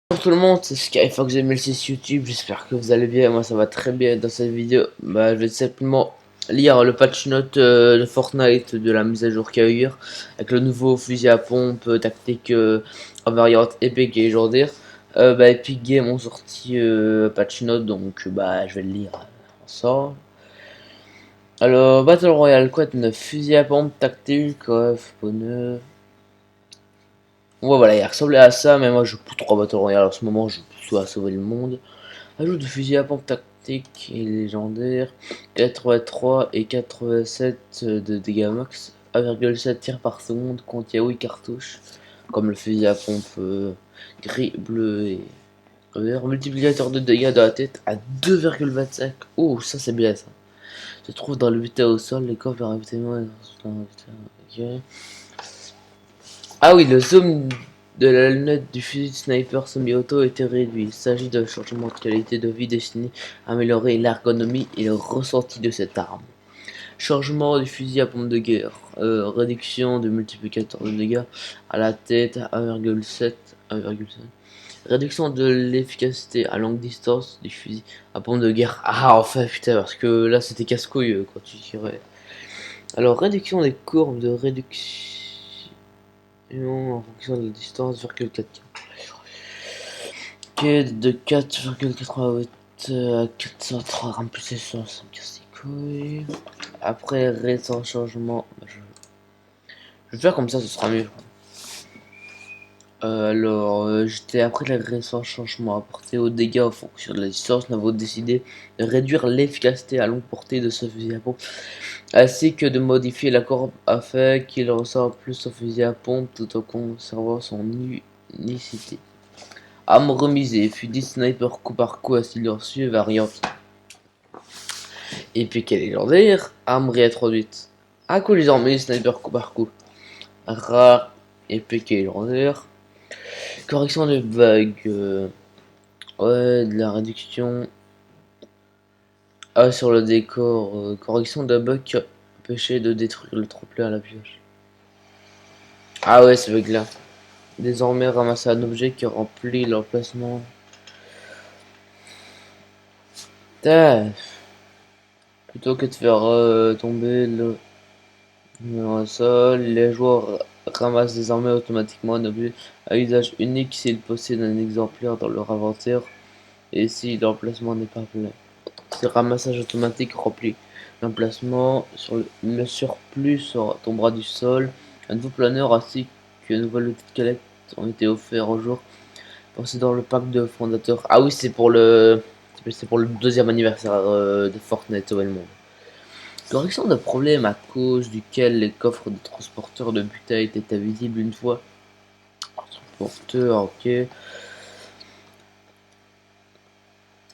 Bonjour tout le monde, c'est Skyfox 2006 YouTube, j'espère que vous allez bien, moi ça va très bien. Dans cette vidéo, je vais simplement lire le patch note de Fortnite de la mise à jour qu'il y a eu hier, avec le nouveau fusil à pompe tactique en variante Epic et légendaire. Epic Games ont sorti patch note, donc je vais le lire ensemble. Alors, Battle Royale, quoi de neuf? Fusil à pompe tactique, coffre, bonheur. Ouais, voilà, il ressemblait à ça, mais moi je joue plus trop à Battle Royale en ce moment, je joue plutôt à sauver le monde. Ajout de fusil à pompe tactique et légendaire, 83 et 87 de dégâts max, 1,7 tirs par seconde, compte à 8 cartouches, comme le fusil à pompe gris, bleu et vert. Multiplicateur de dégâts de la tête à 2,25. Oh, ça c'est bien ça. Se trouve dans le butin au sol, les coffres ravitaillement. Ok. Ah oui, le zoom de la lunette du fusil de sniper semi-auto était réduit. Il s'agit d'un changement de qualité de vie destiné à améliorer l'ergonomie et le ressenti de cette arme. Changement du fusil à pompe de guerre. Réduction de multiplicateur de dégâts à la tête à 1,7. 1,7. Réduction de l'efficacité à longue distance du fusil à pompe de guerre. Ah enfin putain, parce que là c'était casse-couille quand tu tirais. Alors réduction des courbes de réduction en fonction de la distance, 4. Ok, de 4,88 à 403 remplissez sur 5 casse les couilles. Après récent changement, je vais faire comme ça, ce sera mieux. J'étais après les récents changements apportés aux dégâts en fonction de la distance, nous avons décidé de réduire l'efficacité à longue portée de ce fusil à pompe, ainsi que de modifier la courbe afin qu'il ressemble plus au fusil à pompe tout en conservant son unicité. Arme remisée, fusil sniper coup par coup à silencieux, variante épique et légendaire, arme réintroduite. À coup les armes sniper coup par coup, rare, épique et légendaire. Correction des bugs, ouais, de la réduction. Ah, sur le décor, correction d'un bug qui empêchait de détruire le tremplin à la pioche. Ah ouais, ce bug là. Désormais, ramasser un objet qui remplit l'emplacement. Plutôt que de faire tomber le au sol, les joueurs ramassent désormais automatiquement un objet à usage unique s'ils possèdent un exemplaire dans leur inventaire et si l'emplacement n'est pas plein. Ce ramassage automatique remplit l'emplacement sur le surplus tombera du sol. Un nouveau planeur ainsi qu'un nouvel outil de collecte ont été offerts aux joueurs possédant le pack de fondateurs. Ah oui, c'est pour le deuxième anniversaire de Fortnite au monde. Correction de problème à cause duquel les coffres de transporteurs de butin étaient invisibles une fois. Transporteur, ok.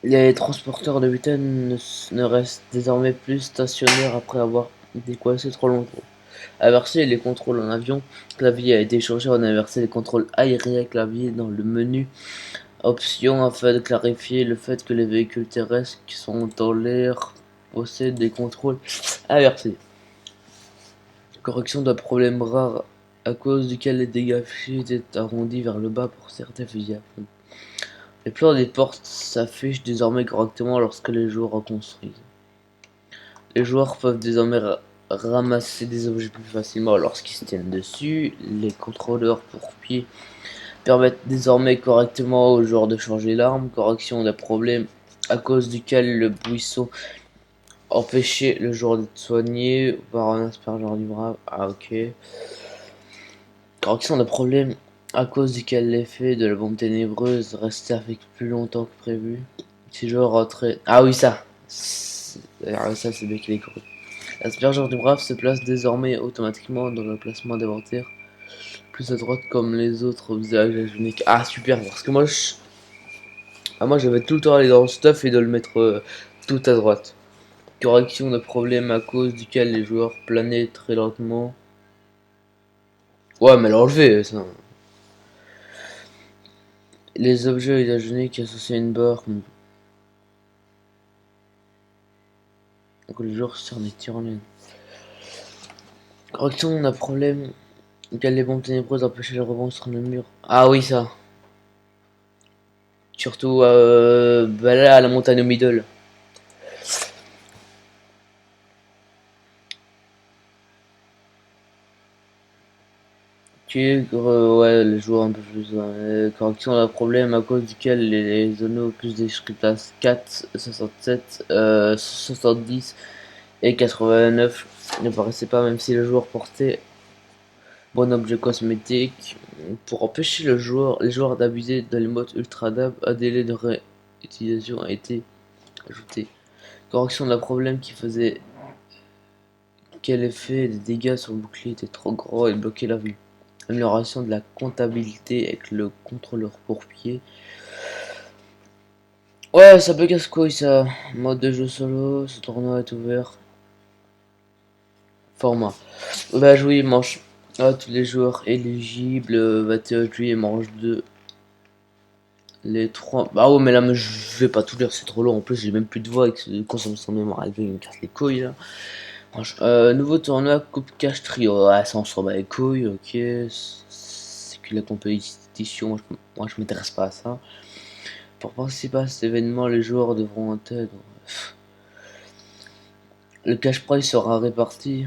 Les transporteurs de butin ne restent désormais plus stationnaires après avoir été coincés trop longtemps. Inverser les contrôles en avion, clavier a été changé en inverser les contrôles aériens clavier dans le menu options afin de clarifier le fait que les véhicules terrestres qui sont dans l'air possèdent des contrôles inversés. Correction d'un problème rare à cause duquel les dégâts affichés étaient arrondis vers le bas pour certains fusils à pompe. Les plans des portes s'affichent désormais correctement lorsque les joueurs reconstruisent. Les joueurs peuvent désormais ramasser des objets plus facilement lorsqu'ils se tiennent dessus. Les contrôleurs pour pied permettent désormais correctement aux joueurs de changer l'arme. Correction d'un problème à cause duquel le buisson empêchait le joueur d'être soigné par un aspergeur du bras. Ah ok. Correction d'un problème à cause duquel l'effet de la bombe ténébreuse restait avec plus longtemps que prévu. Si joueur rentrait. Ah oui ça. Ça c'est bien qu'il est correct. L'aspergeur du brave se place désormais automatiquement dans le placement d'inventaire plus à droite comme les autres visages uniques. Ah super, parce que moi je vais tout le temps aller dans le stuff et de le mettre tout à droite. Correction de problème à cause duquel les joueurs planaient très lentement. Ouais mais l'enlever ça. Les objets à usage unique associés à une barre comme les joueurs sur des tyroliennes. Correction d'un problème duquel les bombes ténébreuses empêchaient le rebond sur le mur. Ah oui ça. Surtout bah là, à la montagne au middle. Ouais, les joueurs un peu plus. Correction d'un problème à cause duquel les zones plus décrites classe 4, 67, 70 et 89 ne paraissaient pas, même si le joueur portait bon objet cosmétique. Pour empêcher les joueurs d'abuser dans les modes ultra dab, un délai de réutilisation a été ajouté. Correction d'un problème qui faisait quel effet des dégâts sur le bouclier était trop gros et bloquait la vue. Amélioration de la comptabilité avec le contrôleur pour pied. Ouais, ça peut casse-couille ça. Mode de jeu solo, ce tournoi est ouvert. Format. Bah jouer manche. Ah, tous les joueurs éligibles. 21 juillet, manche 2. Les 3. Bah ouais, mais là, je vais pas tout lire, c'est trop long. En plus, j'ai même plus de voix avec ce consommation de mémoire. Elle me casse les couilles là. Nouveau tournoi Coupe Cash Trio. Ouais, ça on se rebat les couilles, ok. C'est que la compétition. Moi je m'intéresse pas à ça. Pour participer à cet événement, les joueurs devront être. Le cash prize sera réparti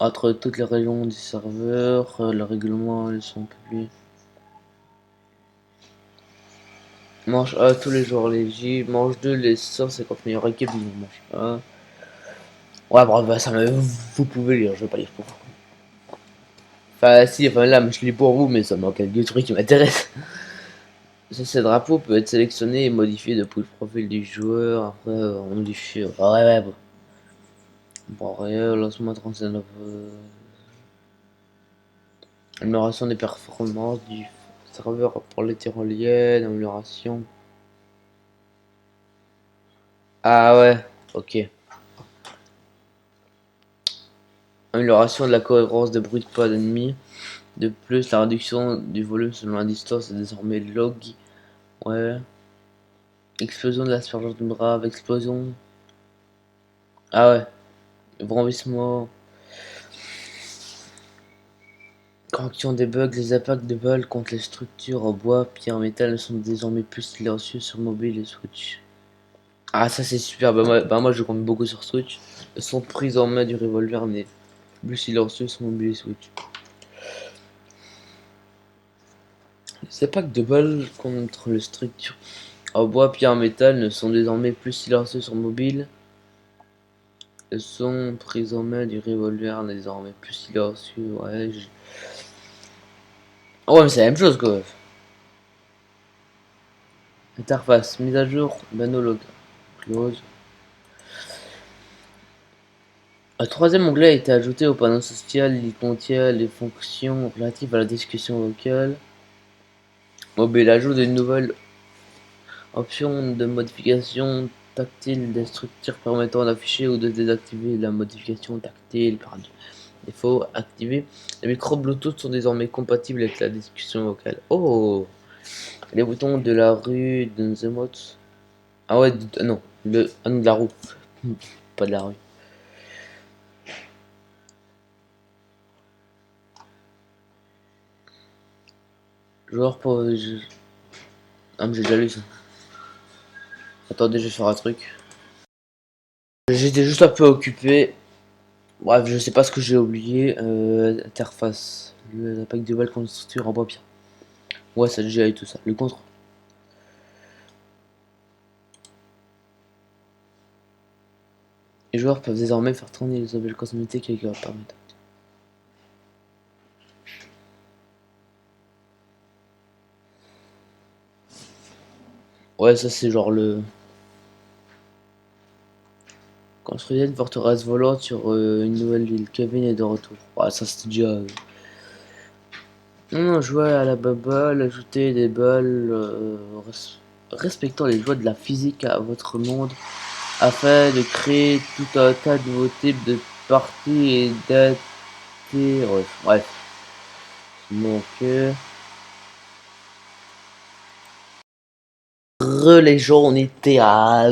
entre toutes les régions du serveur. Le règlement, ils sont publiés. Manche 1, tous les joueurs éligibles. Manche 2, les 150 meilleures équipes du manche 1. Ouais, bref, bah, vous pouvez lire, je vais pas lire pour vous. Enfin, si, enfin là, je lis pour vous, mais ça manque quelques trucs qui m'intéressent. Ce drapeau peut être sélectionné et modifié depuis le profil du joueur. Après, on modifie. Ouais, bon. Bon, rien, lancement 39. Amélioration des performances du serveur pour les tyroliennes. Amélioration. Ah ouais, ok. Amélioration de la cohérence des bruits de pas d'ennemis. De plus, la réduction du volume selon la distance est désormais log. Ouais. Explosion de l'aspergeur de brave. Explosion. Ah ouais. Brandissement. Correction des bugs, les impacts de balles contre les structures en bois, pierre, métal ne sont désormais plus silencieux sur mobile et Switch. Ah ça c'est super, moi je compte beaucoup sur Switch. Le son de prise en main du revolver n'est plus silencieux sur mobile et Switch. Les impacts de balles contre les structures en bois, pierre, métal ne sont désormais plus silencieux sur mobile. Le son prise en main du revolver n'est désormais plus silencieux. Ouais, oh, ouais mais c'est la même chose quoi. Interface, mise à jour, banologue, close. Un troisième onglet a été ajouté au panneau social. Il contient les fonctions relatives à la discussion vocale. Mobile ajoute une nouvelle option de modification tactile des structures permettant d'afficher ou de désactiver la modification tactile par défaut activée. Les micros Bluetooth sont désormais compatibles avec la discussion vocale. Oh, les boutons de la rue de Zemote. Ah ouais, non, non, de la roue, pas de la rue. Joueur pour. Ah, mais j'ai déjà lu ça. Attendez, je vais faire un truc. J'étais juste un peu occupé. Bref, je sais pas ce que j'ai oublié. Interface. La pack de balles construire en bois bien. Ouais, ça j'ai eu tout ça. Le contre. Les joueurs peuvent désormais faire tourner les objets cosmétiques avec leur permettre. Ouais, ça c'est genre le. Construire une forteresse volante sur une nouvelle ville. Kevin est de retour. Ouais, ça c'était déjà. Non, jouer à la baballe, ajouter des balles. Respectant les lois de la physique à votre monde afin de créer tout un tas de nouveaux types de parties et d'attirer. Bref. Donc, les gens, on était à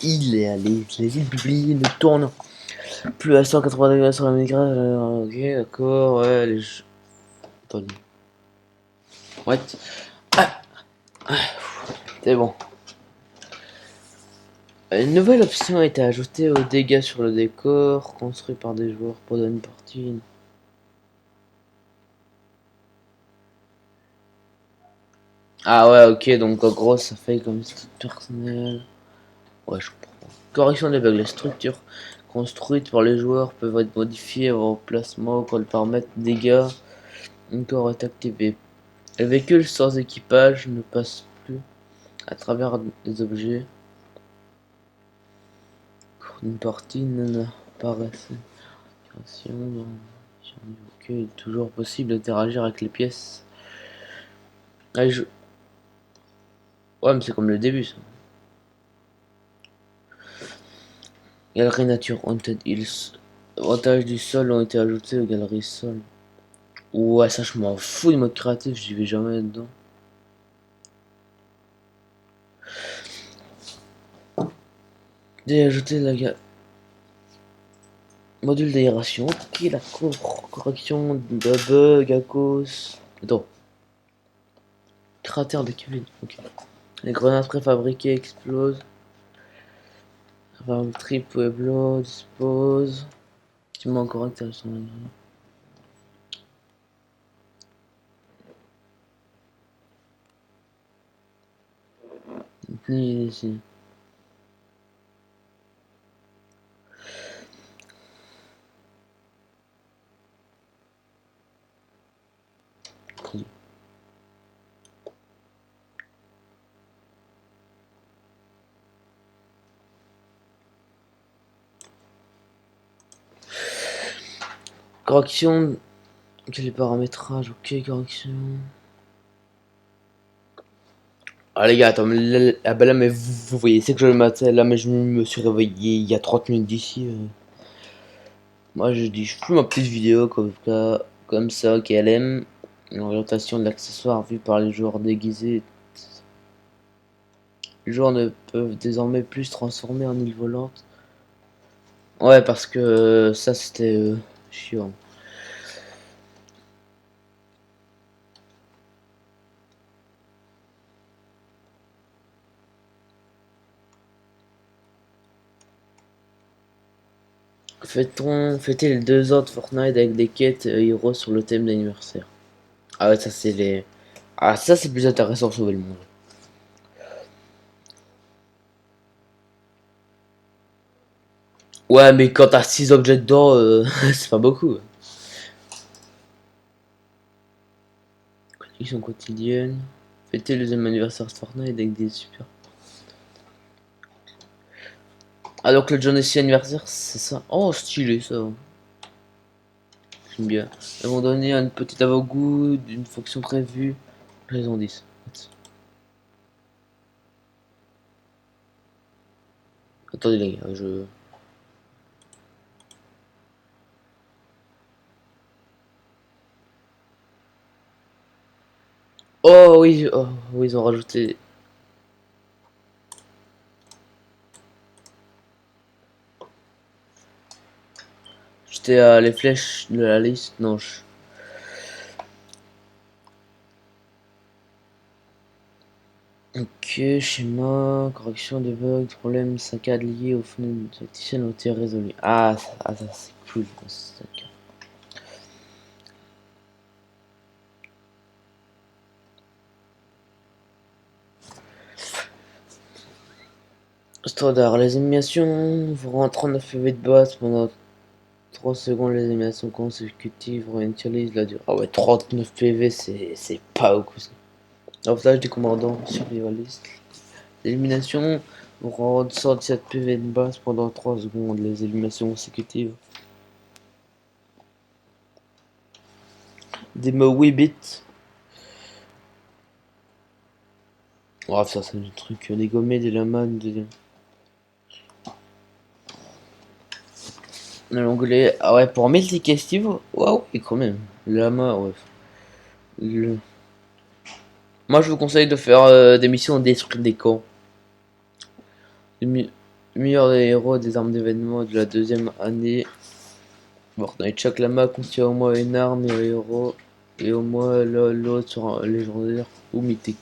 Île, les îles publiées ne tournent plus à 180 degrés sur la migraine. Ok, d'accord, ouais, Attendez. What? Ah, c'est bon. Une nouvelle option a été ajoutée aux dégâts sur le décor, construit par des joueurs pendant une partie. Ah ouais, ok, donc en gros ça fait comme style personnel. Ouais, je comprends. Correction des bugs. Les structures construites par les joueurs peuvent être modifiées au remplacement quand le paramètre dégâts encore est activé. Les véhicules sans équipage ne passent plus à travers des objets. Une partie non apparaissait. Ok, il est toujours possible d'interagir avec les pièces. Ah, ouais, mais c'est comme le début ça. Galerie Nature Haunted Hills. Avantages du sol ont été ajoutés aux galeries sol. Ouais, ça je m'en fous du mode créatif, j'y vais jamais dedans. Ajouter module d'aération. Ok, la correction de bug à cause. Attends. Cratère de Kevin. Ok. Les grenades préfabriquées explosent. Enfin, trip Pueblo dispose. Tu m'as encore intéressant. Ni ici. Correction. Ok, les paramétrages. Ok, correction. Ah les gars, attends, mais là, ah bah là, mais vous voyez, c'est que je le matin là, mais je me suis réveillé il y a 30 minutes d'ici. Moi je dis, je fais ma petite vidéo comme ça, KLM. L'orientation de l'accessoire vue par les joueurs déguisés. Les joueurs ne peuvent désormais plus se transformer en île volante. Ouais, parce que ça c'était chiant. Fêter les 2 ans de Fortnite avec des quêtes héros sur le thème d'anniversaire. Ah ouais, ça c'est les. Ah, ça c'est plus intéressant sauver le monde. Ouais, mais quand t'as 6 objets dedans, c'est pas beaucoup. Connexion quotidienne. Fêter le deuxième anniversaire de Fortnite avec des super. Ah, donc le John C anniversaire, c'est ça. Oh, stylé ça. J'aime bien. Ils vont donner un petit avant-goût d'une fonction prévue. Raison 10. Attendez les gars, je. Oh oui, ils ont rajouté. J'étais à les flèches de la liste. Non, Ok, schéma, correction de bugs, problème, saccades liés au phénomène tacticiel ont été résolus. Ça c'est cool. Standard, les animations vont en 39 PV de base pendant 3 secondes, les animations consécutives réinitialisent la durée. Ah ouais, 39 PV, c'est pas beaucoup ça. Avantage du commandant survivaliste. Les éliminations vont rendre 117 PV de base pendant 3 secondes, les éliminations consécutives. Des mots Weebit. Bref, ça c'est le truc, dégommer des lamas, l'onglet. Ah ouais, pour multi-questive, waouh, et quand même. Lama, ouais. Le- Moi je vous conseille de faire des missions détruire des camps. Le meilleur des héros des armes d'événement de la deuxième année. Fortnite, chaque lama contient au moins une arme et un héros. Et au moins l'autre sera légendaire ou mythique.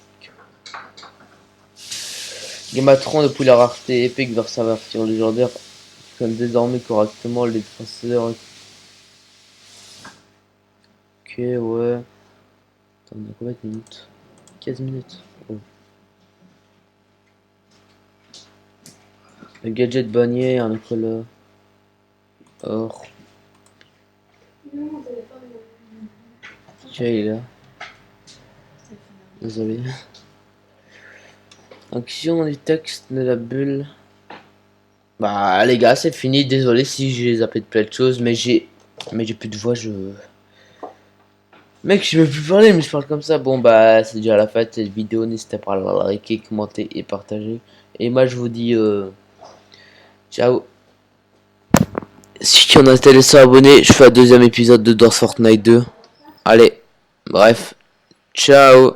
Gamatron depuis la rareté épique vers sa version légendaire fonctionne désormais correctement les défenseurs. Ok, ouais. Attends, on a combien de minutes? 15 minutes. Oh. Le gadget bannier, un autre là. Or. Tiens, il est là. Désolé. Action du texte de la bulle. Bah les gars, c'est fini. Désolé si j'ai zappé de plein de choses, mais j'ai plus de voix. Mec, je veux plus parler, mais je parle comme ça. Bon bah c'est déjà la fin de cette vidéo. N'hésitez pas à la liker, commenter et partager. Et moi je vous dis ciao. Si tu en as intéressé à abonner, je fais un deuxième épisode de Dors Fortnite 2. Allez, bref, ciao.